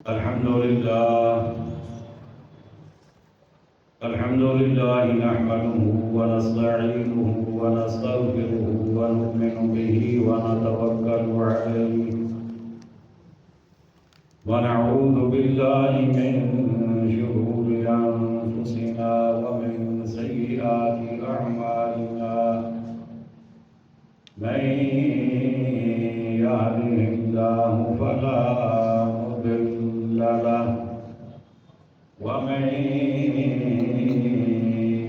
الحمد لله نحمده ونستعينه ونستغفره ونؤمن به ونتوكل عليه ونعوذ بالله من شرور أنفسنا ومن سيئات أعمالنا من يهده الله فلا مضل له ومن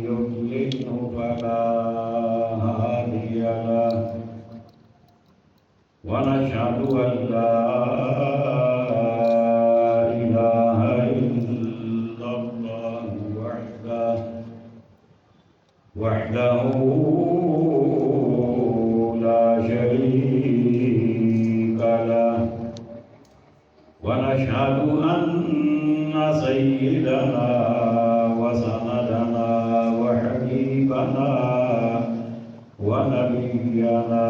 يضلله فلا هادي له ونشهد أن لا إله إلا الله وحده لا شريك له ونشهد أن سيدنا وسندنا وحبيبنا ونبينا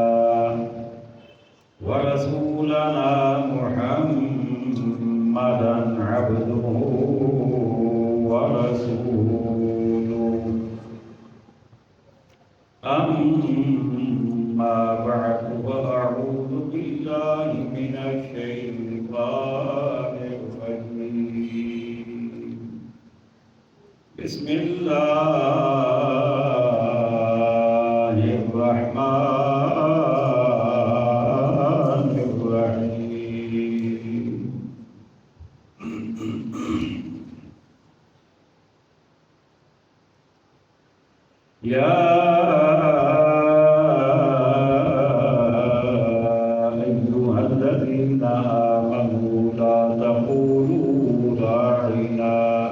ورسولنا محمدا عبده ورسوله أما بعد فأعوذ بالله من الشيطان الرجيم بسم الله الرحمن الرحيم يا أيها الذين آمنوا لا تقولوا راعنا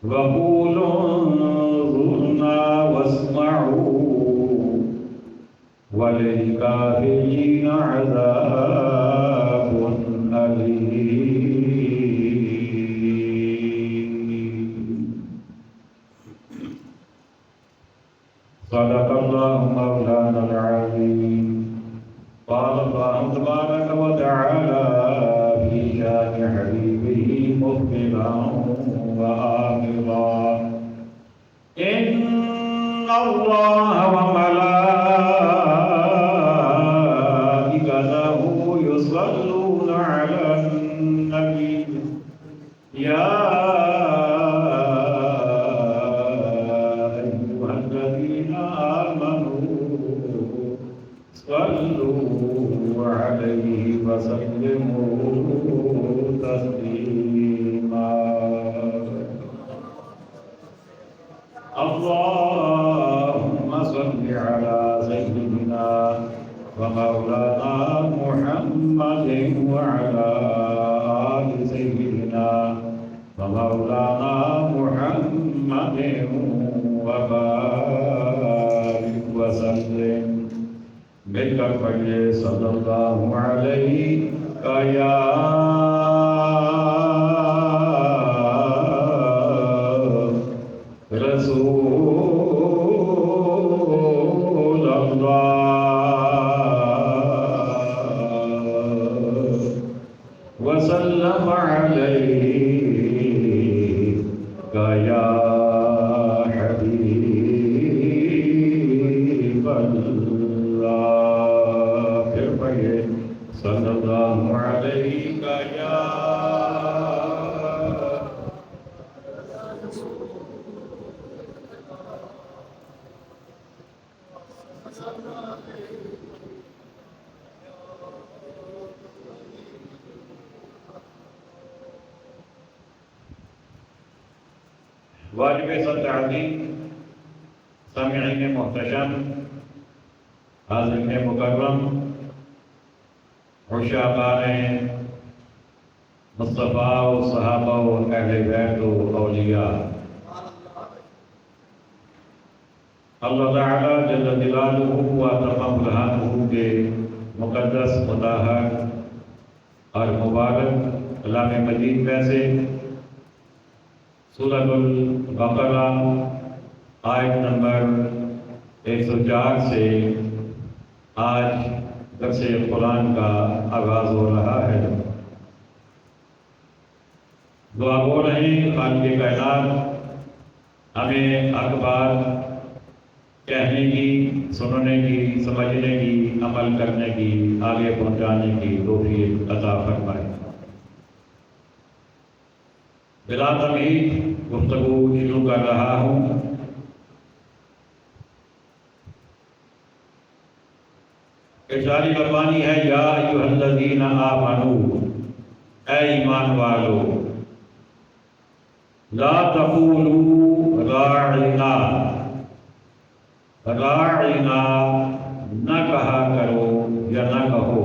وقولوا انظرنا واسمعوا وللكافرين عذاب أليم صدق الله مولانا العظيم قال الله تبارك وتعالى في شان حبيبه مخبرا وآمرا إن الله وملائكته يصلون على النبي يا أيها الذين آمنوا صلوا عليه وسلموا تسليما اللهم صل على سيدنا ومولانا محمد وعلى آل سيدنا ومولانا محمد وبارك وسلم مل کر پڑھیے صلی اللہ علیہ یا رسول اللہ وسلم علیہ یا حبیب اللہ پھر پڑھیے صلی اللہ علیہ یا واجب تعظیم سامعین محتشم حاضرین مکرم عشاقان مصطفیٰ و صحابہ و اہل بیت و اولیاء اللہ تعالیٰ جل جلالہ و تمام برہانہ کے مقدس مطہر اور مبارک کلام مجید میں سے سورۃ البقرہ آیت نمبر 104 سے آج درس قرآن کا آغاز ہو رہا ہے۔ دعا گو رہیں خالق کائنات ہمیں حق بات کہنے کی، سننے کی، سمجھنے کی، عمل کرنے کی، آگے پہنچانے کی توفیق عطا فرمائے۔ بلا تمہید گفتگو شروع کر رہا ہوں۔ ارشاد ربانی ہے، یا ایھا الذین آمنوا، اے ایمان والو، لا تقولوا راعنا، راعنا نہ کہا کرو یا نہ کہو،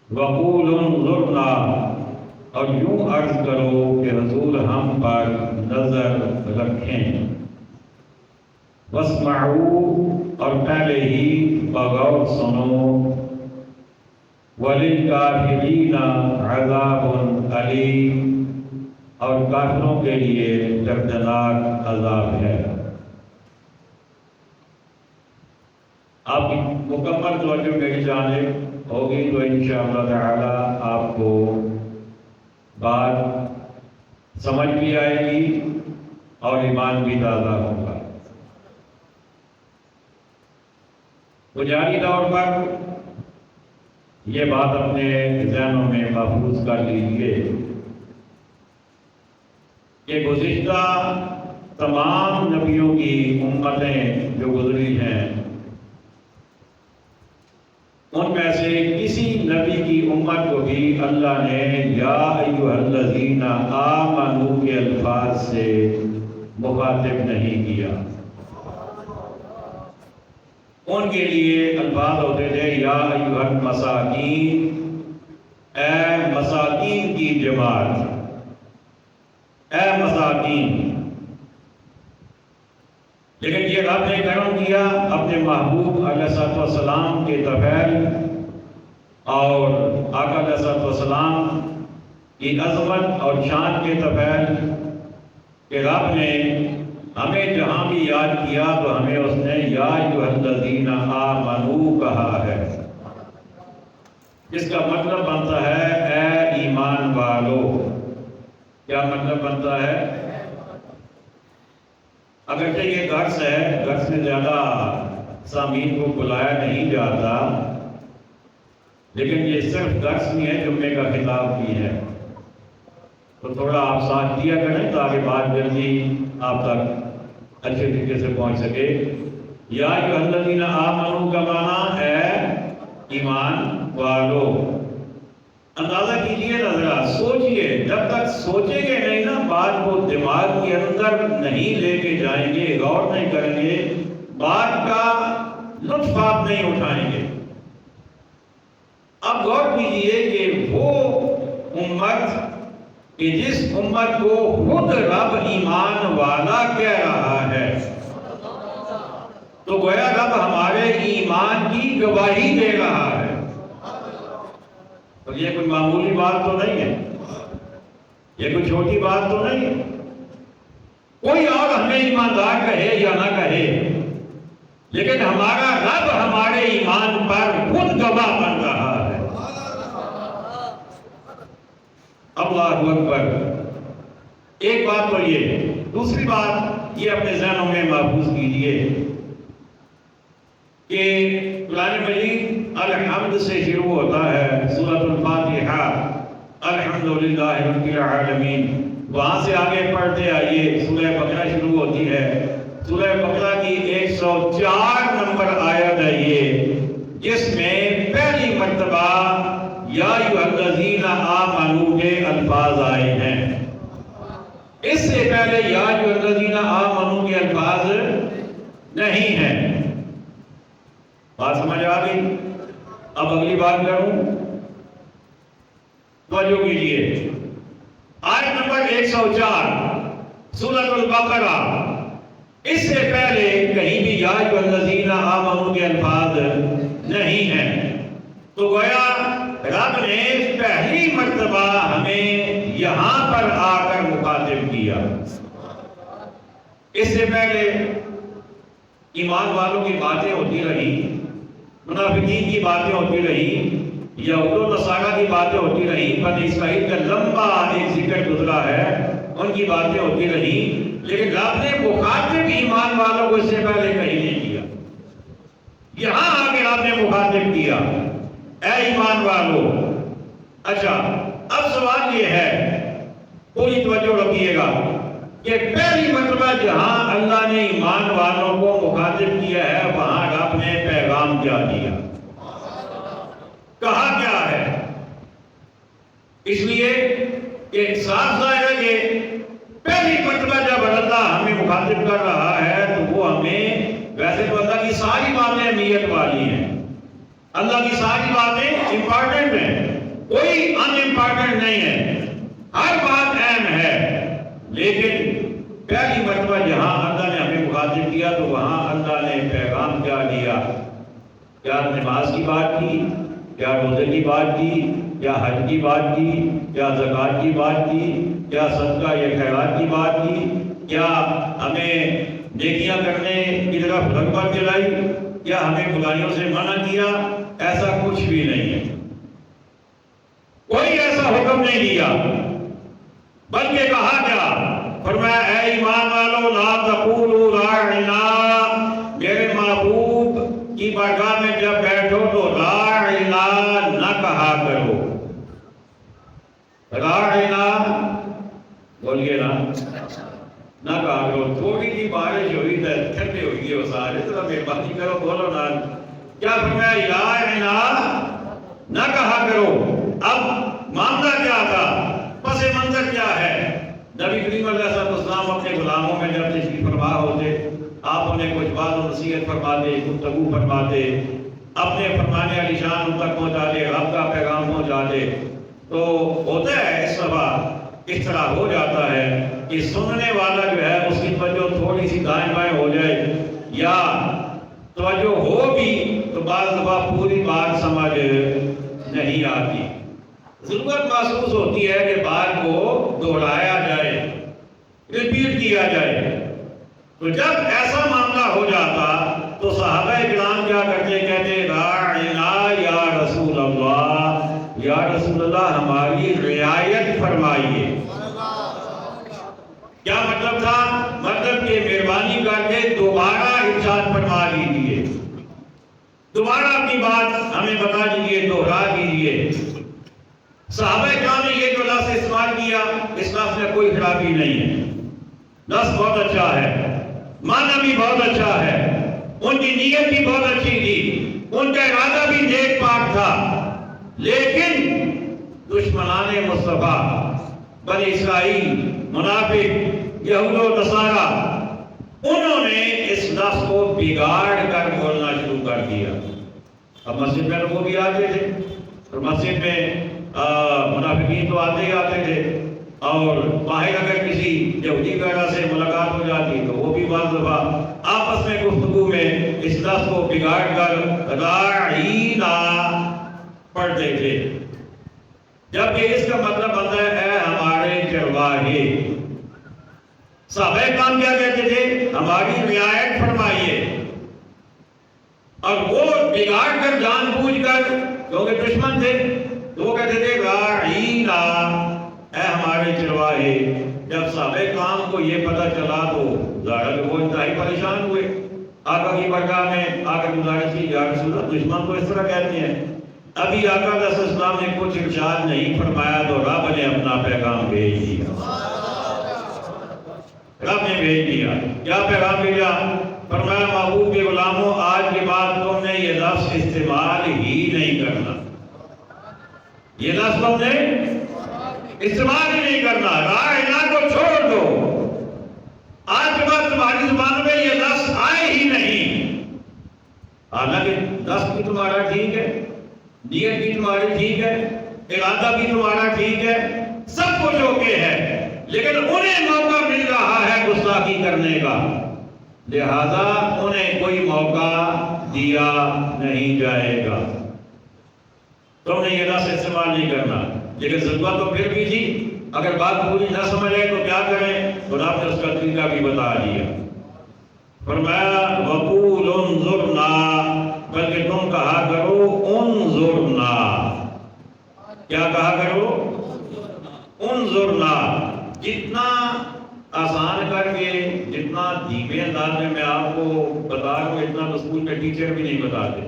وقولوا انظرنا، اور یوں عرض کرو کہ حضور ہم پر نظر رکھیں، واسمعوا، اور پہلے ہی بغور سنو، وللکافرین عذاب علیم، اور کافروں کے لیے دردناک عذاب ہے۔ آپ مکمل توجہ میری جانب ہوگی تو انشاءاللہ تعالی آپ کو بات سمجھ بھی آئے گی اور ایمان بھی تازہ ہوگا۔ بنیادی طور پر یہ بات اپنے ذہنوں میں محفوظ کر لیجیے کہ گزشتہ تمام نبیوں کی امتیں جو گزری ہیں، ان میں سے کسی نبی کی امت کو بھی اللہ نے یا ایھا الذین آمنوا کے الفاظ سے مخاطب نہیں کیا۔ ان کے لیے الفاظ ہوتے تھے یا ایھا المساکین، اے مساکین کی جماعت، اے مساکین۔ لیکن یہ رب نے کرم کیا اپنے محبوب علیہ الصلوۃ والسلام کے طفیل اور آقا علیہ الصلوۃ والسلام کی عظمت اور شان کے طفیل کہ رب نے ہمیں جہاں بھی یاد کیا تو ہمیں اس نے یا ایھا الذین آمنوا کہا ہے، جس کا مطلب بنتا ہے اے ایمان والو۔ کیا مطلب بنتا ہے؟ اگرچہ یہ درس ہے، درس میں زیادہ سامعین کو بلایا نہیں جاتا، لیکن یہ صرف درس نہیں ہے، جمعے کا خطاب بھی ہے، تو تھوڑا آپ ساتھ دیا کریں تاکہ بات جلدی آپ تک اچھے طریقے سے پہنچ سکے۔ یا ایھا الذین آمنوا کا معنی ہے ایمان والو۔ اندازہ کیجئے نا ذرا، سوچئے، جب تک سوچیں گے نہیں نا، بات کو دماغ کے اندر نہیں لے کے جائیں گے، غور نہیں کریں گے، بات کا لطف آپ نہیں اٹھائیں گے۔ اب غور کیجئے کہ وہ امت کہ جس امت کو خود رب ایمان والا کہہ رہا ہے، تو گویا رب ہمارے ایمان کی گواہی دے رہا ہے۔ تو یہ کوئی معمولی بات تو نہیں ہے، یہ کوئی چھوٹی بات تو نہیں ہے۔ کوئی اور ہمیں ایماندار کہے یا نہ کہے، لیکن ہمارا رب ہمارے ایمان پر خود گواہ بن رہا ہے۔ اللہ اکبر۔ ایک بات تو یہ، دوسری بات یہ اپنے ذہنوں میں محفوظ کیجئے کہ قرآن مجید الحمد سے شروع ہوتا ہے، سورۃ الفاتحہ الحمدللہ رب العالمین، وہاں سے آگے پڑھتے آئیے، سورہ بقرہ شروع ہوتی ہے، سورہ بقرہ کی 104 نمبر آیت ہے یہ، جس میں پہلی مرتبہ یا ایھا الذین آمنوا کے الفاظ آئے ہیں۔ اس سے پہلے یا ایھا الذین آمنوا کے الفاظ نہیں ہیں۔ بات سمجھ آ گئی؟ اب اگلی بات کروں، توجہ کیجئے، آیت نمبر 104 سورۃ البقرہ، اس سے پہلے کہیں بھی یا ایھا الذین آمنوا کے الفاظ نہیں ہیں۔ تو گویا رب نے پہلی مرتبہ ہمیں یہاں پر آ کر مخاطب کیا۔ اس سے پہلے ایمان والوں کی باتیں ہوتی رہی، منافقین کی باتیں ہوتی رہی، یہود و نصارہ کی باتیں ہوتی رہی، بنی اسرائیل کا لمبا ایک ذکر گزرا ہے، ان کی باتیں ہوتی رہی، لیکن رب نے مخاطب ایمان والوں کو اس سے پہلے کہیں نہیں کیا۔ یہاں آ کے آپ نے مخاطب کیا، اے ایمان والوں۔ اچھا، اب سوال یہ ہے، پوری توجہ رکھیے گا، کہ پہلی مرتبہ جہاں اللہ نے ایمان والوں کو مخاطب کیا ہے، وہاں رب نے پیغام کیا دیا، کہا کیا ہے؟ اس لیے ایک صاف ظاہر ہے کہ پہلی مرتبہ جب اللہ ہمیں مخاطب کر رہا ہے تو وہ ہمیں، ویسے تو اللہ کی ساری باتیں اہمیت والی ہیں، اللہ کی ساری باتیں امپارٹنٹ ہیں، کوئی ان امپارٹنٹ نہیں ہے، ہر بات اہم ہے، لیکن پہلی مرتبہ جہاں اللہ نے ہمیں مخاطب کیا تو وہاں اللہ نے پیغام کیا دیا؟ کیا نماز کی بات کی، کیا روزے کی بات کی، کیا حج کی بات کی، کیا زکوٰۃ کی بات کی، کیا صدقہ یا خیرات کی بات کی، کیا ہمیں نیکیاں کرنے کی طرف رغبت دلائی، کیا ہمیں برائیوں سے منع کیا؟ ایسا کچھ بھی نہیں ہے، کوئی ایسا حکم نہیں دیا، بلکہ کہا کیا؟ فرمایا اے ایمان والو لا تقولوا راعنا، میرے محبوب کی بارگاہ میں جب بیٹھو تو راعنا نہ کہا کرو، راعنا بولیے نا، نہ کہا کرو۔ تھوڑی سی بارش ہوئی تو ٹھنڈے ہوئی ہے وہ سارے، ذرا مہربانی کرو بولو نا، کیا فرمایا؟ راعنا نہ کہا کرو۔ اب معاملہ کیا تھا، پس منظر کیا ہے؟ نبی کریم علیہ السلام اپنے غلاموں میں جب تشریف فرما ہوتے، آپ انہیں کچھ بات و نصیحت فرماتے، گفتگو فرماتے، اپنے فرمانے علی شان ان تک پہنچاتے، رب کا پیغام پہنچاتے، تو ہوتا ہے اس دفعہ اس طرح ہو جاتا ہے کہ سننے والا جو ہے اس کی توجہ تھوڑی سی دائیں بائیں ہو جائے، یا توجہ ہو بھی تو بعض دفعہ پوری بات سمجھ نہیں آتی، ضرورت محسوس ہوتی ہے کہ بات کو دہرایا جائے، ریپیٹ کیا جائے۔ تو جب ایسا معاملہ ہو جاتا تو صحابہ کرام کیا کرتے؟ کہتے راعنا یا رسول اللہ، یا رسول اللہ ہماری رعایت فرمائیے۔ کیا مطلب تھا؟ مطلب کہ مہربانی کر کے دوبارہ ارشاد فرما لیجیے، دوبارہ اپنی بات ہمیں بتا دیجیے، دوہرا دیجیے۔ صحابہ کرام نے یہ جو لفظ استعمال کیا، اس لفظ میں کوئی خرابی نہیں ہے، لفظ بہت اچھا ہے، معنی بھی بہت اچھا ہے، ان کی نیت بھی بہت اچھی تھی، ان کا ارادہ بھی نیک پاک تھا، لیکن دشمنان مصطفیٰ، بنی اسرائیل، منافق، یہود و نصارہ، انہوں نے اس لفظ کو بگاڑ کر بولنا شروع کر دیا۔ اب مسجد میں لوگ بھی آتے تھے، اور مسجد میں منافقین تو آتے ہی آتے تھے، اور باہر اگر کسی یہودی وغیرہ سے ملاقات ہو جاتی تو وہ بھی بعض دفعہ آپس میں گفتگو میں اس لفظ کو بگاڑ کر راعینا پڑھتے تھے، جبکہ اس کا مطلب بنتا ہے اے ہمارے چرواہے۔ صحابہ کرام کیا کہتے تھے؟ ہماری رعایت فرمائیے، اور وہ بگاڑ کر جان بوجھ کر، کیونکہ دشمن تھے، تو وہ کہتے تھے راعینا، اے ہمارے چرواہے۔ جب صحابہ کرام کو یہ پتہ چلا تو ظاہر وہ انتہائی پریشان ہوئے، آقا کی بارگاہ میں آ کر گزارش کی، یا رسول اللہ دشمن تو اس طرح کہتے ہیں، ابھی آقا علیہ السلام نے کچھ ارشاد نہیں فرمایا تو رب نے اپنا پیغام بھیج دیا، رب نے بھیج دیا۔ کیا پیغام بھیجا؟ فرمایا محبوب کے غلاموں، آج کے بعد تم نے یہ لفظ استعمال ہی نہیں کرنا، یہ لفظ تم نے استعمال ہی نہیں کرنا، راعنا کو چھوڑ دو، آج کے بعد تمہاری زبان میں یہ لفظ آئے ہی نہیں۔ حالانکہ لفظ بھی تمہارا ٹھیک ہے، نیت بھی تمہاری ٹھیک ہے، ارادہ بھی تمہارا ٹھیک ہے، سب کچھ اوکے ہے، لیکن انہیں موقع مل رہا ہے گستاخی کرنے کا، لہذا انہیں کوئی موقع دیا نہیں جائے گا۔ تم نے یہ لفظ استعمال نہیں کرنا، لیکن ضرورت تو پھر بھی تھی، اگر بات پوری نہ سمجھ آئے تو کیا کریں؟ خدا نے اس کا طریقہ بھی بتا دیا۔ فرمایا وقول انظرنا، بلکہ تم کہا کرو انظرنا، کیا کہا کرو؟ انظرنا. جتنا آسان کر کے، جتنا دھیمے انداز میں آپ کو بتا رہا ہوں، اتنا اسکول میں ٹیچر بھی نہیں بتاتے.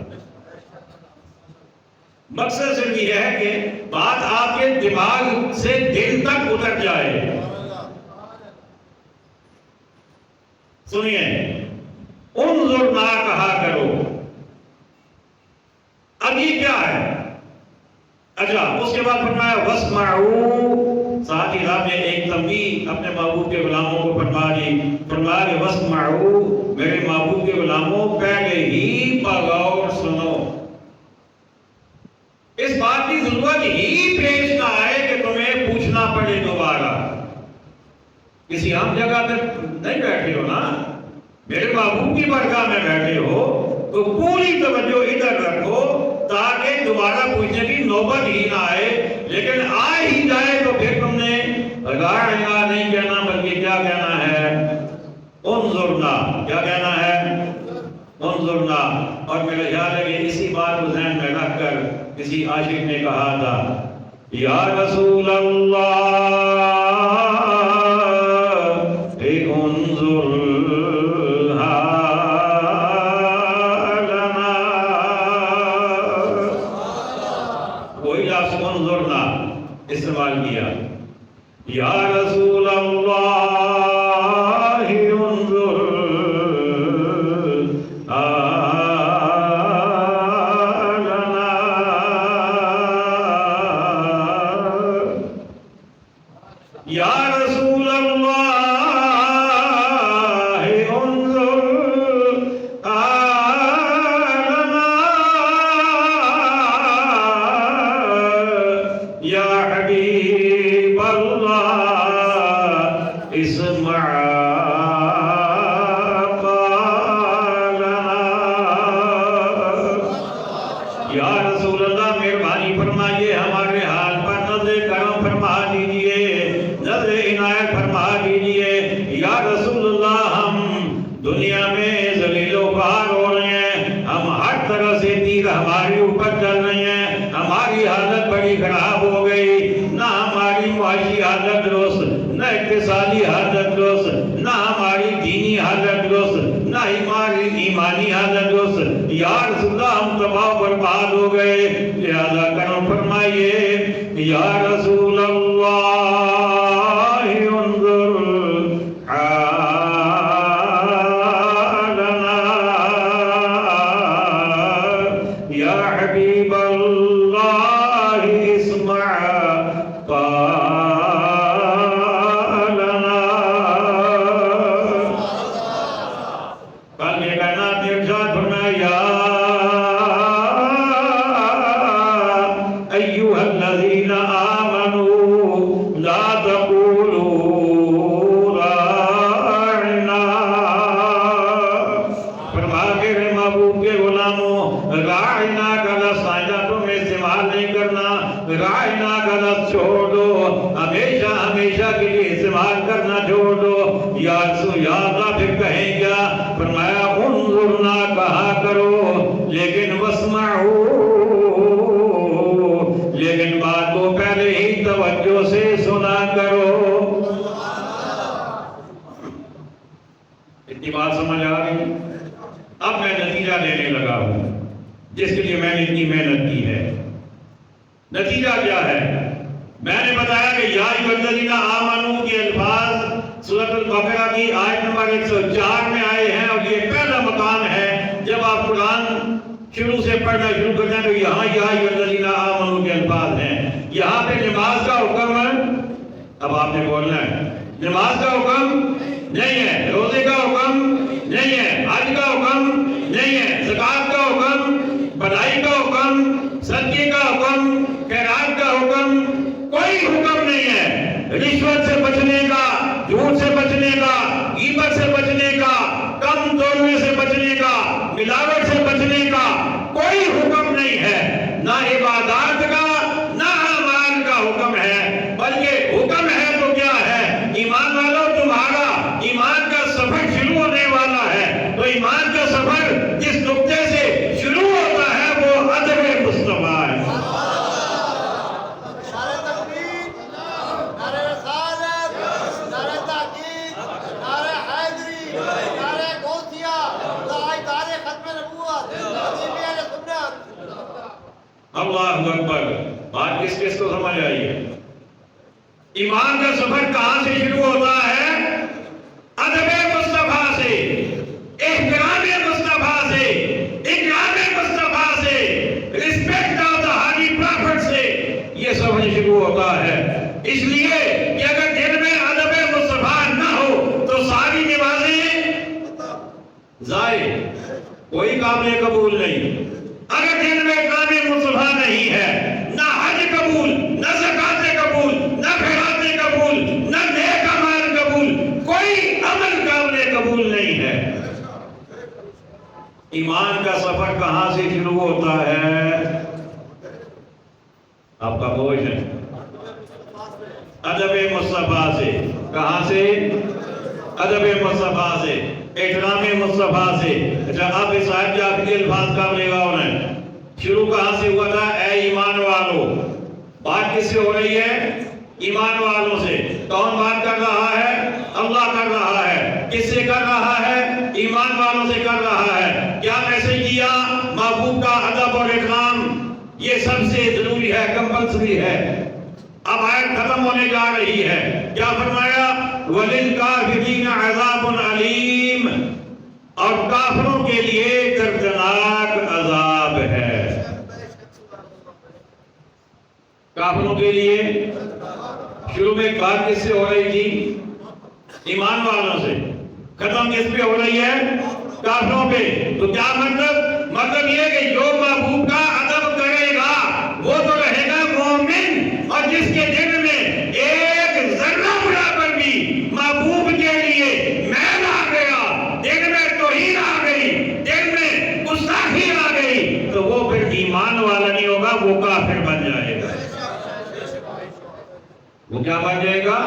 مقصد صرف یہ ہے کہ بات آپ کے دماغ سے دل تک اتر جائے. سنیے، انظرنا کہا کرو. اب یہ کیا ہے؟ اچھا، اس کے بعد فرمایا واسمعوا. ساتھ ہی آپ نے ایک تنبیہ اپنے محبوب کے غلاموں کو فرمایا کہ واسمعوا، میرے محبوب کے غلاموں پہلے ہی بغور سنو. اس بات کی ضرورت ہی پیش نہ آئے کہ تمہیں پوچھنا پڑے دوبارہ. کسی عام جگہ پہ نہیں بیٹھے ہو نا، میرے محبوب کی بارگاہ میں بیٹھے ہو تو پوری توجہ ادھر رکھو تاکہ دوبارہ پوچھنے کی نوبت ہی نہ آئے. لیکن آ ہی جائے تو پھر تم نے راعنا نہیں کہنا، بلکہ کیا کہنا ہے؟ انظرنا. کیا کہنا ہے؟ انظرنا. اور میرا خیال ہے کہ اسی بات کو ذہن میں رکھ کر کسی عاشق نے کہا تھا، یا رسول اللہ انظر لنا. وہی لفظ انظرنا استعمال کیا. یا رسول اللہ انظر لنا. یا رسول اللہ انظر لنا. یا حبیب اللہ اسمع قولنا. یا رسول اللہ مہربانی فرمائیے، ہمارے حال پر نظر کرم فرما دیجئے، نظر عنایت فرما دیجئے. یا رسول اللہ ہم دنیا میں ذلیل و خوار ہو رہے ہیں، ہم ہر طرح سے تیر ہمارے اوپر چل رہے ہیں، ہماری حالت بڑی خراب ہو گئی. نہ ہماری معاشی حالت درست، نہ اقتصادی حالت درست، نہ ہماری دینی حالت درست، نہ ہماری ایمانی حالت درست. یا رسول اللہ ہم تباہ و برباد ہو گئے، لہذا کرم فرمائیے. یا رسول اللہ انظر لنا. یا حبیب اللہ اسمع قولنا. قلب کائنات نے ارشاد فرمایا، ایھا الذین آمنوا لا تقولوا راعنا. فرمایا میرے محبوب کے غلاموں، راعنا کا لفظ آئندہ تم استعمال نہیں کرنا. راعنا کا لفظ چھوڑ دو، ہمیشہ ہمیشہ کے لیے استعمال کرنا چھوڑ دو. یا رسول اللہ پھر کہیں کیا؟ فرمایا انظرنا کہا کرو، لیکن واسمعوا، لیکن بات کو پہلے ہی توجہ سے سنا کرو. اتنی بات سمجھ آ گئی؟ اب میں نتیجہ لینے لگا ہوں جس کے لیے میں نے اتنی محنت کی ہے. نتیجہ کیا ہے؟ میں نے بتایا کہ یا ایھا الذین آمنوا کے الفاظ سورۃ البقرہ کی آیت نمبر 104 میں آئے ہیں، اور یہ پہلا مقام ہے جب آپ قرآن شروع سے پڑھنا شروع کرتے ہیں تو یہاں یا ایھا الذین آمنوا کے الفاظ ہیں. یہاں پہ نماز کا حکم ہے. اب آپ نے بولنا ہے نماز کا حکم نہیں ہے، روزے کا حکم نہیں ہے، حج کا حکم نہیں ہے، زکات کا حکم، بھلائی کا حکم، صدقے کا حکم، خیرات کا حکم، کوئی حکم نہیں ہے. رشوت سے بچنے کا، جھوٹ سے بچنے کا، غیبت سے بچنے کا، کم توڑنے سے بچنے کا، ملاوٹ سے بچنے کا کوئی حکم نہیں ہے. نہ عبادات کا نہ اعمال کا حکم ہے، بلکہ حکم ہے تو کیا ہے؟ ایمان والو تمہارا ایمان کا سفر شروع ہونے والا ہے، تو اللہ اکبر. بات کس کس کو سمجھ آئی ہے؟ ایمان کا سفر کہاں سے شروع ہوتا ہے؟ ادب مصطفیٰ سے، احترام مصطفیٰ سے، اکرام مصطفیٰ سے، رسپیکٹ آف دا ہالی پرافٹ سے یہ سفر شروع ہوتا ہے. اس لیے کہ اگر دل میں ادب مصطفیٰ نہ ہو تو ساری نمازیں ضائع، کوئی قابل قبول نہیں. اگر دل میں اکرام مصطفیٰ نہیں ہے، نہ حج قبول، نہ زکات قبول، نہ خیرات قبول، نہ نیک اعمال قبول، کوئی عمل قابل قبول نہیں ہے. ایمان کا سفر کہاں سے شروع ہوتا ہے؟ آپ کا گوش ہے ادب مصطفیٰ سے. کہاں سے؟ ادب مصطفیٰ سے، احترام مصطفیٰ سے. اچھا اب اس آیت کے آخری الفاظ کا لے گا انہیں شروع کہاں سے ہوا تھا؟ اے ایمان والو. بات کس سے ہو رہی ہے؟ ایمان والوں سے. کون بات کر رہا ہے؟ اللہ کر رہا ہے. کس سے کر رہا ہے؟ ایمان والوں سے کر رہا ہے. کیا میسج دیا؟ محبوب کا ادب اور اکرام یہ سب سے ضروری ہے، کمپلسری ہے. اب آیت ختم ہونے جا رہی ہے. کیا فرمایا؟ وَلِلْكَافِرِينَ عَذَابٌ عَلِيمٌ، اور کافروں کے لیے دردناک عذاب ہے. کافروں کے لیے شروع میں بات کس سے ہو رہی تھی؟ ایمان والوں سے. ختم کس پہ ہو رہی ہے؟ کافروں پہ. تو کیا مطلب یہ کہ جو محبوب کا ادب کرے گا وہ تو رہے گا مومن، اور جس کے دل میں ایک ذرہ برابر بھی محبوب کے لیے میل آ گیا، دل میں توہین آ گئی، دل میں گستاخی آ گئی، تو وہ پھر ایمان والا نہیں ہوگا، وہ کافر بن جائے گا. وہ کیا بن جائے گا؟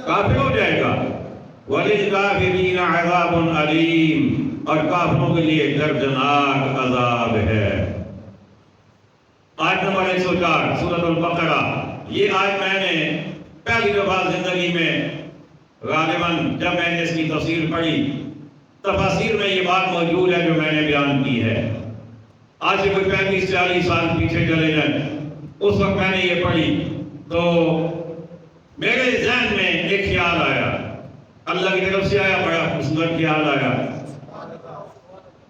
کافر ہو جائے گا. وَلِلْكَافِرِينَ عَذَابٌ عَلِيمٌ، اور کافروں کے لیے دردناک عذاب ہے. آیت نمبر 104 سورۃ البقرہ. یہ آیت میں نے پہلی دفعہ زندگی میں غالباً جب میں نے اس کی تفسیر پڑھی، تفاسیر میں یہ بات موجود ہے جو میں نے بیان کی ہے. آج سے کوئی 35-40 سال پیچھے چلے جائیں، اس وقت میں نے یہ پڑھی تو میرے ذہن میں ایک خیال آیا، اللہ کی طرف سے آیا، بڑا خوبصورت خیال آیا.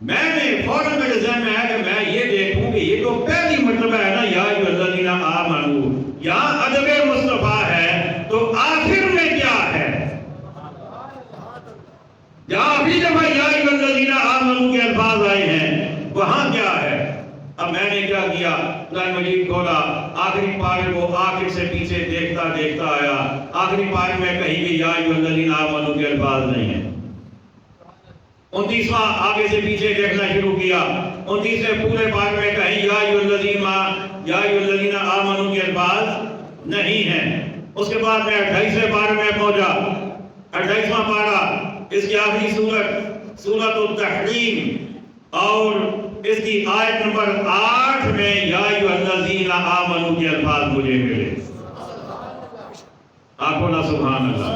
میں نے فوراً میرے ذہن میں آیا کہ میں یہ دیکھوں کہ یہ تو پہلی مرتبہ ہے نا یا ایھا الذین آمنوا، یہاں ادب مصطفیٰ ہے تو آخر میں کیا ہے؟ جہاں ابھی دفعہ یا ایھا الذین آمنوا کے الفاظ آئے ہیں وہاں کیا ہے؟ اب میں نے کیا کیا؟ قرآن مجید کھولا، آخری پارے کو آخر سے پیچھے دیکھتا دیکھتا آیا. آخری پارے میں کہیں بھی یا ایھا الذین آمنوا کے الفاظ نہیں ہیں. 29واں آگے سے پیچھے دیکھنا شروع کیا، 29ویں پورے پارے میں کہیں یا ایھا الذین آمنوا کے الفاظ نہیں ہیں. اس کے بعد میں 28ویں پارے میں پہنچا. 28واں پارہ اس کی آخری سورۃ التحریم، اور اس کی آیت نمبر 8 میں یا ایھا الذین آمنوا کے الفاظ مجھے ملے. آپ کو نا سبحان اللہ.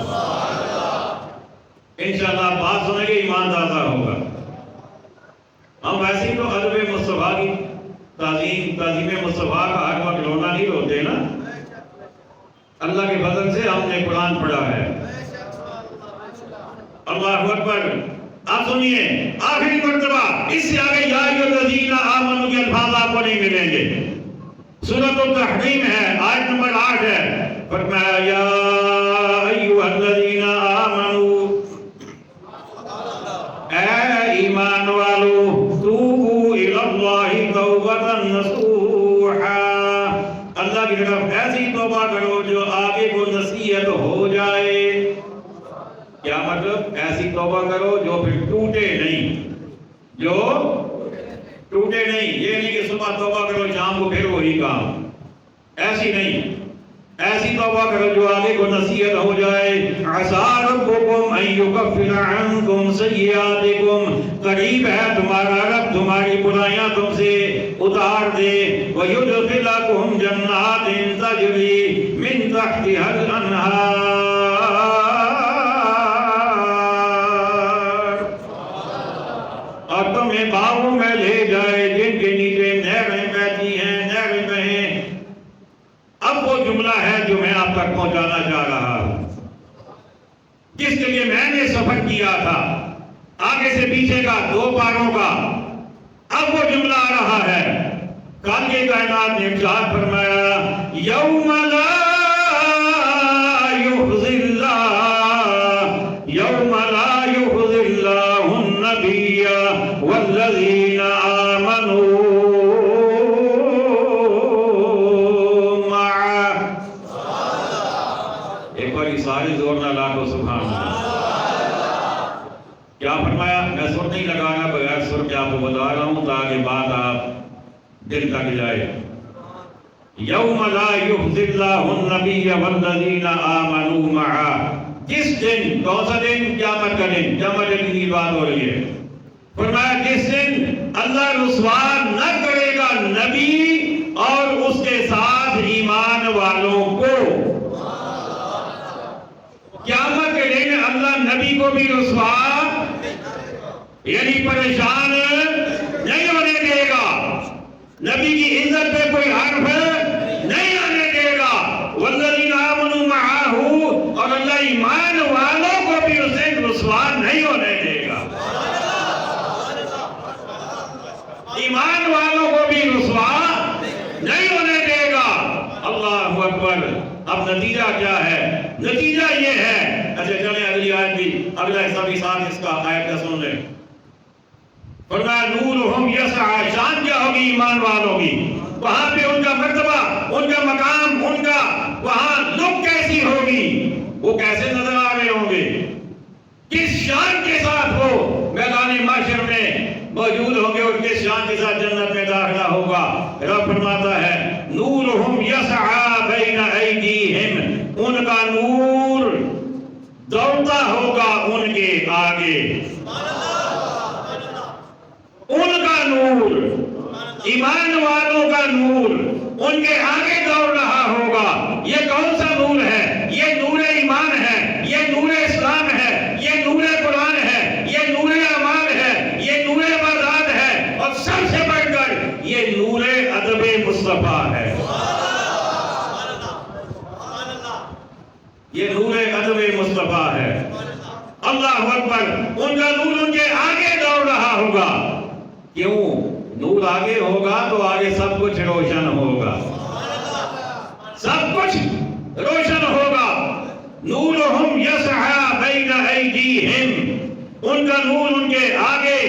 انشاءاللہ بات سنیں گے ایمان تازہ ہوگا. ہم ویسے ہی تو ادب مصطفیٰ کی تعظیم مصطفیٰ کا ہر وقت رونا نہیں روتے نا. اللہ کے فضل سے ہم نے قرآن پڑھا ہے. اللہ اکبر. آپ سنیے آخری مرتبہ اس سے آگے یا ایھا الذین آمنوا کے الفاظ آپ کو نہیں ملیں گے. سورۃ التحریم ہے، آیت نمبر 8 ہے. فرمایا یا ایھا الذین آمنوا، اے ایمان والو، توبوا الی اللہ توبۃ نصوحا، اللہ کی طرف ایسی توبہ کرو جو آگے کو نصیحت ہو جائے. کیا مطلب؟ ایسی توبہ کرو جو پھر ٹوٹے نہیں، جو ٹوٹے نہیں. یہ نہیں کہ صبح توبہ کرو شام کو پھر وہی کام، ایسی نہیں. ایسی توبہ کرو جو آگے کو نصیحت ہو جائے. عسیٰ ربکم ان یکفر عنکم سیئاتکم، قریب ہے تمہارا رب تمہاری برائیاں تم سے اتار دے. ویدخلکم جنات تجری من تحتها الانہار، اور تمہیں باغوں میں لے جائے جن کے نیچے نہریں بہتی ہیں، نہریں بہیں جملہ ہے جو میں آپ تک پہنچانا چاہ رہا ہوں، جس کے لیے میں نے سفر کیا تھا، آگے سے پیچھے کا 2 پاروں کا۔ اب وہ جملہ آ رہا ہے۔ خالق کائنات نے ارشاد فرمایا یوم لا یخزی اللہ، یوم لا یخزی اللہ النبی والذین آمنوا معه۔ ایک بار ساری زور نہ لا کو سبحان اللہ۔ کیا فرمایا؟ میں سر نہیں لگانا، بغیر سر کے آپ کو بتا رہا ہوں تاکہ بات آپ دل تک جائے۔ یوم لا یخزی اللہ النبی والذین آمنوا معه، جس دن، کون سا دن؟ قیامت کا دن، قیامت کے دن کی بات ہو رہی ہے۔ فرمایا جس دن اللہ رسوا نہ کرے گا نبی اور اس کے ساتھ ایمان والوں کو۔ قیامت کے دن اللہ نبی کو بھی رسوا یعنی پریشان نہیں ہونے دے گا، نبی کی عزت پہ کوئی حرف نہیں آنے دے گا۔ والذین آمنوا معه، اور اللہ ایمان والوں کو بھی اسے رسوا نہیں ہونے دے گا، ایمان والوں کو بھی رسوا نہیں ہونے دے گا۔ اللہ اکبر۔ اب نتیجہ کیا ہے؟ نتیجہ یہ ہے، اچھا چلیں اگلی آیت بھی، اگلا حصہ بھی ساتھ اس کا آیت کا سن لیں۔ فرمایا نورہم یسعی، شان کیا ہوگی ایمان والوں کی؟ وہاں پہ ان کا مرتبہ، ان کا مقام، ان کا وہاں لک کیسی ہوگی؟ وہ کیسے نظر آ رہے ہوں گے؟ کس شان کے ساتھ وہ میدان محشر میں موجود ہوں گے اور کس شان کے ساتھ جنت میں داخلہ ہوگا؟ رب فرماتا ہے نورہم یسعی بین ایدیہم، ان کا نور دوڑتا ہوگا ان کے آگے، ان کا نور، ایمان والوں کا نور ان کے آگے دوڑ رہا ہوگا۔ یہ کون سا نور ہے؟ یہ نور ایمان ہے، یہ نور اسلام ہے، یہ نور قرآن ہے، یہ نور اعمال ہے، یہ نور عبادات ہے، اور سب سے بڑھ کر یہ نور ادب مصطفیٰ ہے۔ یہ نور ادب مصطفیٰ ہے۔ اللہ اکبر۔ ان کا نور ان کے آگے دوڑ رہا ہوگا۔ کیوں؟ نور آگے ہوگا تو آگے سب کچھ روشن ہوگا، سب کچھ روشن ہوگا۔ نورہم یسعی بین ایدیہم، ان کا نور ان کے آگے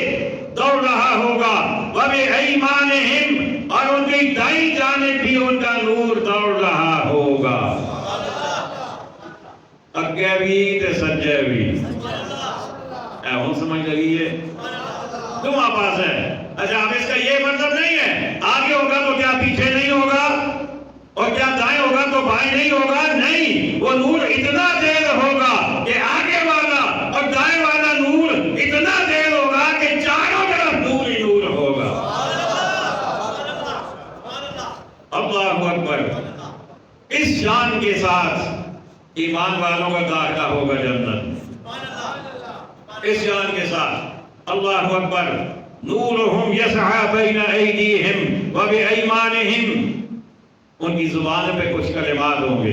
دوڑ رہا ہوگا۔ وبایمانہم، اور ان کی دائیں جانب بھی ان کا نور دوڑ رہا ہوگا۔ اگے بھی تے سجے بھی، ہوں سمجھ لگی ہے؟ تم آپاس ہے۔ اچھا اب اس کا یہ مطلب نہیں ہے آگے ہوگا تو کیا پیچھے نہیں ہوگا، اور کیا دائیں ہوگا تو بائیں نہیں ہوگا؟ نہیں، وہ نور اتنا تیز ہوگا کہ آگے والا اور دائیں والا نور اتنا تیز ہوگا کہ چاروں طرف نور ہی نور ہوگا۔ اللہ اکبر۔ اس شان کے ساتھ ایمان والوں کا داخلہ ہوگا جنت، اس شان کے ساتھ۔ اللہ اکبر۔ نورہم یسعی بین ایدیہم وبایمانہم، ان کی زبان پہ کچھ کلمات ہوں گے،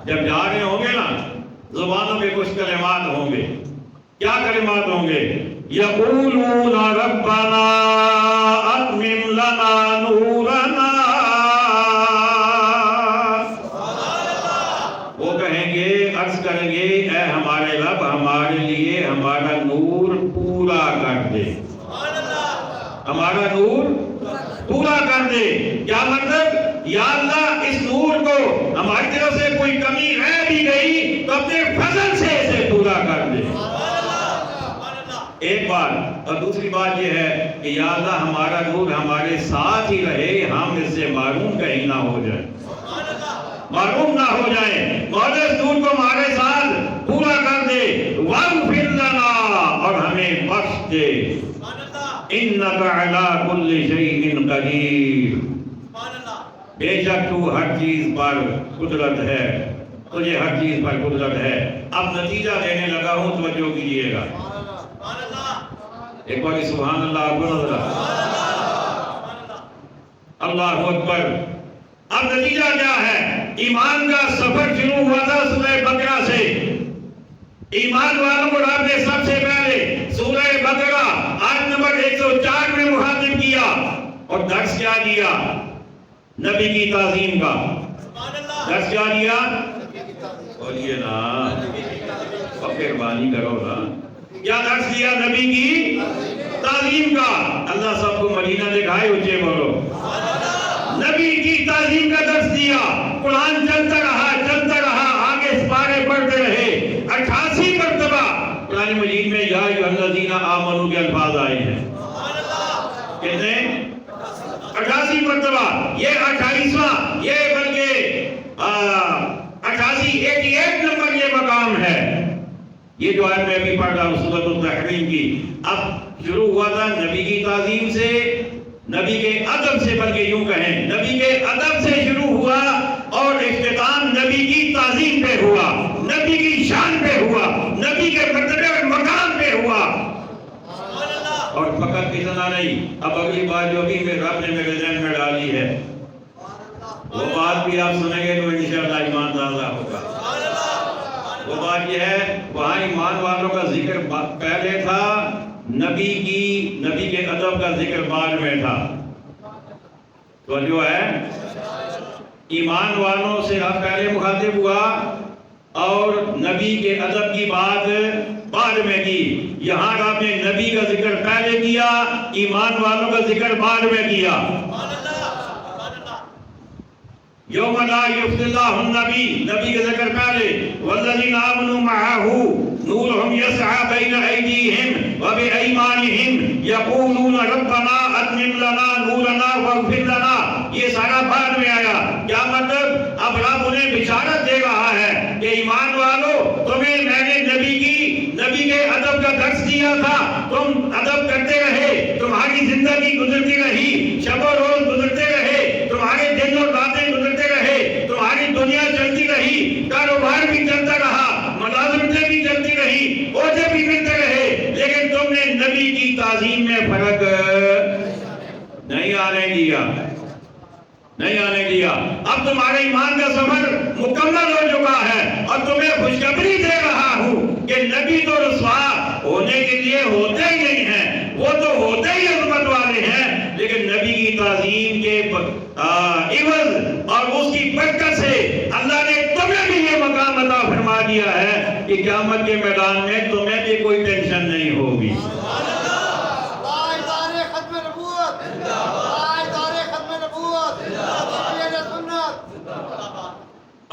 جب جا رہے ہوں گے نا زبانوں پہ کچھ کلمات ہوں گے۔ کیا کلمات ہوں گے؟ یقولون ربنا اتمم لنا نورنا، وہ کہیں گے، عرض کریں گے اے ہمارے رب ہمارے لیے ہمارا نور پورا کر دے، ہمارا نور پورا کر دے۔ کیا مطلب؟ یا اللہ اس نور کو ہماری طرف سے کوئی کمی رہ بھی گئی تو اپنے فضل سے اسے پورا کر دے۔ ایک بات، اور دوسری بات یہ ہے کہ یا اللہ ہمارا نور ہمارے ساتھ ہی رہے، ہم اس سے معروم کہیں نہ ہو جائیں، معروم نہ ہو جائیں۔ مقدس نور کو ہمارے ساتھ پورا کر دے۔ واغفر لنا، اور ہمیں بخش دے۔ انک علی کل شیء قدیر، بے شک تو ہر چیز پر قدرت ہے، تجھے ہر چیز پر قدرت ہے۔ اب نتیجہ دینے لگا ہوں، توجہ کیجئے گا۔ ایک بار سبحان اللہ، اللہ اکبر۔ اب نتیجہ کیا ہے؟ ایمان کا سفر شروع ہوا تھا سورہ بقرہ سے. ایمان والوں کو آپ نے سب سے پہلے سورہ بقرہ آیت نمبر 104 میں مخاطب کیا اور درس کیا دیا؟ نبی کی تعظیم کا. درس کیا دیا؟ بولیے نا، مہربانی کرو نا. کیا درس دیا؟ نبی کی تعظیم کا. اللہ سب کو مدینہ دکھائے، اونچے بولو. نبی کی تعظیم کا درس دیا. قرآن چلتا رہا آگے سپارے پڑھتے رہے. 88 مرتبہ قرآن مجید میں یا ایھا الذین آمنوا کے الفاظ آئے ہیں. کتنے؟ 88 مرتبہ. یہ 28واں، یہ بلکہ 88 نمبر یہ مقام ہے. یہ جو آیت میں ابھی پڑھ رہا ہوں سورۃ التحریم کی، اب شروع ہوا تھا نبی کی تعظیم سے، نبی کے ادب سے، بلکہ یوں کہیں نبی کے ادب سے شروع ہوا اور اختتام نبی کی تعظیم پہ ہوا، نبی کی شان پہ ہوا، نبی کے مرتبے اور مقام پہ ہوا. اور فقط اتنا نہیں، اب اگلی بات جو بھی رب نے میرے ذہن میں ڈالی ہے وہ بات بھی آپ سنیں گے تو انشاءاللہ ایمان تازہ ہوگا. وہ بات یہ ہے، وہاں ایمان والوں کا ذکر پہلے تھا، نبی کے ادب کا ذکر بعد میں تھا. تو جو ہے ایمان والوں سے آپ پہلے مخاطب ہوا اور نبی کے ادب کی بات بعد میں کی. یہاں آپ نے نبی کا ذکر پہلے کیا، ایمان والوں کا ذکر بعد میں کیا. یوم لا یفضی اللہ النبی، نبی کا ذکر پہلے. والذین آمنوا معہ نورہم یسعی بین ایدیہم وبایمانہم یقولون ربنا اتمم لنا نورنا واغفر لنا. یہ سارا بعد میں آیا. کیا مطلب؟ اب رب انہیں بشارت دے رہا ہے کہ ایمان والو، تمہیں میں نے نبی کے ادب کا درس دیا تھا، تم ادب کرتے رہے، تمہاری زندگی گزرتی رہی، شب و روز گزرتے رہے، تمہارے دن اور راتیں گزرتے رہے، تمہاری دنیا چلتی رہی، کاروبار بھی چلتا رہا، ملازمتیں بھی چلتی رہی، عہدے بھی ملتے رہے، لیکن تم نے نبی کی تعظیم میں فرق نہیں آنے دیا. اب تمہارے ایمان کا سفر مکمل ہو چکا ہے اور تمہیں خوشخبری دے رہا ہوں کہ نبی تو رسوا ہونے کے لیے ہوتے ہی نہیں ہیں، وہ تو ہوتے ہی عظمت والے ہیں، لیکن نبی کی تعظیم کے عوض اور اس کی برکت سے اللہ نے تمہیں بھی یہ مقام عطا فرما دیا ہے کہ قیامت کے میدان میں تمہیں بھی کوئی ٹینشن نہیں ہوگی.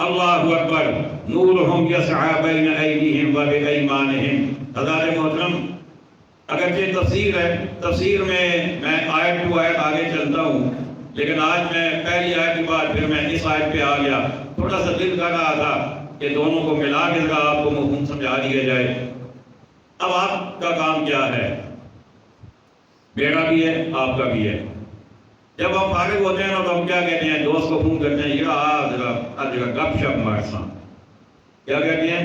اللہ اکبر. نورہم یسعی بین ایدیہم وبایمانہم. حضرات محترم، اگرچہ تفسیر ہے، تفسیر میں آیت ٹو آیت آگے چلتا ہوں، لیکن آج میں پہلی آیت کے بعد پھر میں اس آیت پہ آ گیا. تھوڑا سا دل کر رہا تھا کہ دونوں کو ملا کے ذرا آپ کو مفہوم سمجھا دیا جائے. اب آپ کا کام کیا ہے؟ میرا بھی ہے، آپ کا بھی ہے. جب ہم فارغ ہوتے ہیں تو ہم کیا کہتے ہیں؟ دوست کو فون کرتے ہیں، ذرا گپ شپ مارساں. کیا کہتے ہیں؟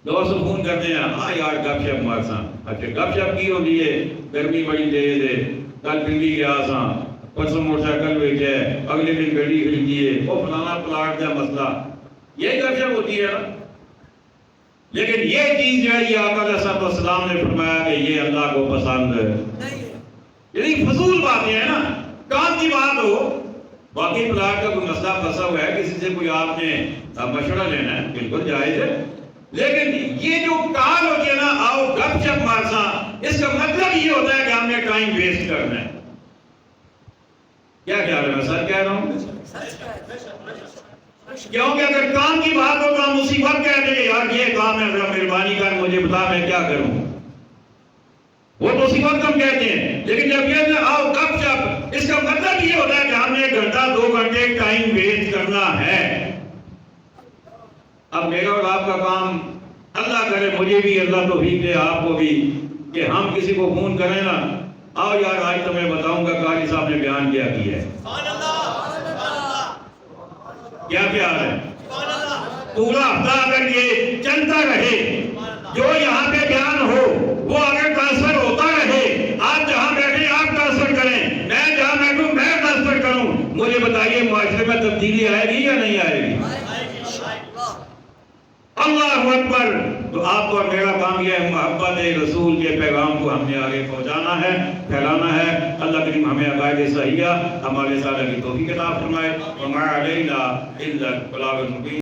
دوست کو فون کرتے ہیں، ہاں یار گپ شپ مارساں. اچھا گپ شپ کی ہوتی ہے؟ گرمی بڑی تیز ہے، کل پنڈی گیا ساں، پرسوں موٹر سائیکل بیچے، اگلے دن گاڑی خریدی ہے، وہ فلانا پلاٹ کا مسئلہ. یہی گپ شپ ہوتی ہے نا. لیکن یہ چیز جو ہے یہ آقا علیہ السلام نے فرمایا کہ یہ اللہ کو پسند نہیں. یعنی فضول باتیں ہیں نا. کام کی بات ہو، باقی پلاٹ کا کوئی مسئلہ پھنسا ہوا ہے، کسی سے کوئی آپ نے مشورہ لینا ہے، بالکل جائز ہے. لیکن یہ جو کال ہوتی ہے نا، آؤ گپ شپ مارساں، اس کا مطلب یہ ہوتا ہے کہ ہم نے ٹائم ویسٹ کرنا ہے. کیا خیال ہے؟ میں سچ کہہ رہا ہوں. کیونکہ اگر کام کی بات ہو تو ہم اسی وقت کہتے ہیں یار یہ کام ہے، ذرا مہربانی کر مجھے بتا میں کیا کروں. وہ تو اسی وقت ہم کہتے ہیں. لیکن جب یہ آؤ گپ شپ، اس کا مطلب یہ ہوتا ہے کہ ہم نے 1 گھنٹہ 2 گھنٹے ٹائم ویسٹ کرنا ہے. اب میرا اور آپ کا کام، اللہ کرے مجھے بھی اللہ توفیق دے آپ کو بھی، کہ ہم کسی کو فون کریں نا، آؤ یار آج تو میں بتاؤں گا قاری صاحب نے بیان کیا ہے. کیا خیال ہے؟ پورا ہفتہ اگر یہ چلتا رہے، جو یہاں پہ بیان ہو وہ اگر ٹرانسفر ہوتا رہے، آپ جہاں بیٹھے آپ ٹرانسفر کریں، میں جہاں بیٹھوں میں ٹرانسفر کروں، آپ اور میرا کام یہ ہے محبت رسول کے پیغام کو ہم نے آگے پہنچانا ہے، پھیلانا ہے۔ اللہ کریم ہمیں عقائد صحیحہ ہمارے ساتھ کی توفیق عطا فرمائے۔ وما علینا الا البلاغ المبین۔